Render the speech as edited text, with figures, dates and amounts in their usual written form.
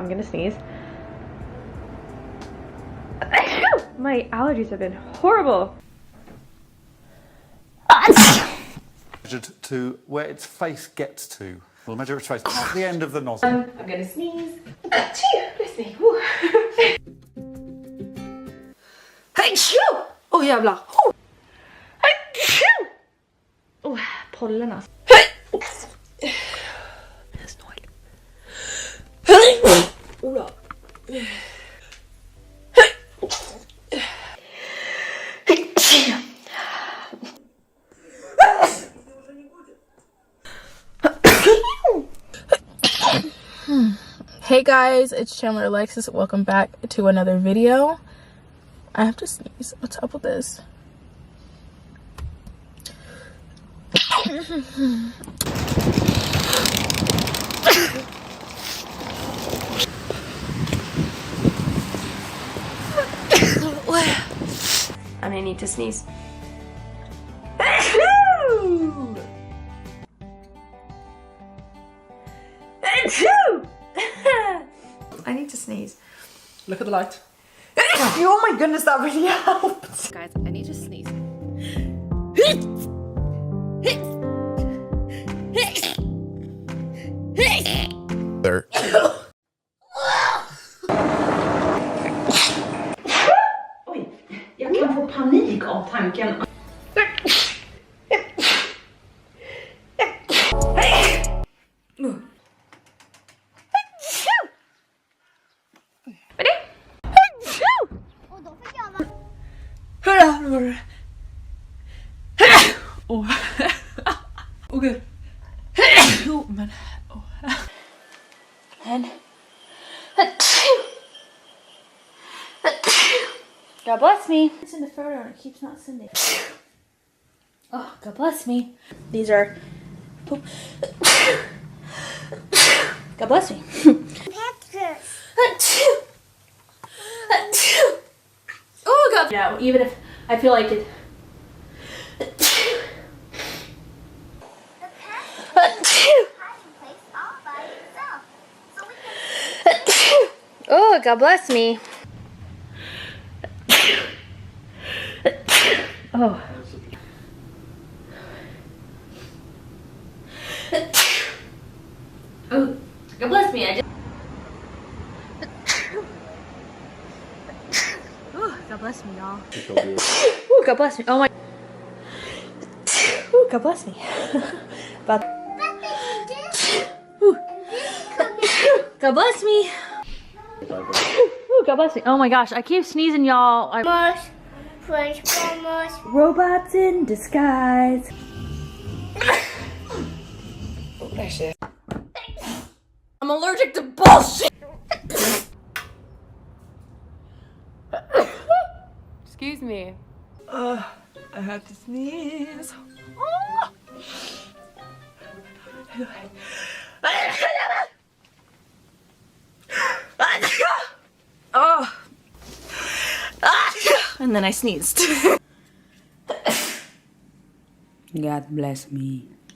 I'm gonna sneeze. My allergies have been horrible. Measured to where its face gets to. We'll measure its face, not the end of the nozzle. I'm gonna sneeze. Let's see. Woo. Åh jävlar! Pollen alltså. Ola. Hey guys, it's Chandler Alexis. Welcome back to another video. I have to sneeze. What's up with this? And I need to sneeze. I need to sneeze. Look at the light. Oh my goodness, that really helped. Guys, I need to sneeze. There. Oj, jag kan få panik av tanken. Oh gud. Oh men. Oh. And God bless me. It's in the photo and it keeps not sending. Oh, God bless me. These are poop. God bless me. Oh God. Yeah, even if I feel like it. Oh, God bless me. Oh. Oh, God bless me. I just. Oh, God bless me, y'all. Oh, God bless me. Oh my. Oh, God bless me. But. God bless me. Oh, God bless me. Oh my gosh, I keep sneezing, y'all. Robots in disguise. I'm allergic to bullshit. Excuse me. I have to sneeze. Oh. And then I sneezed. God bless me.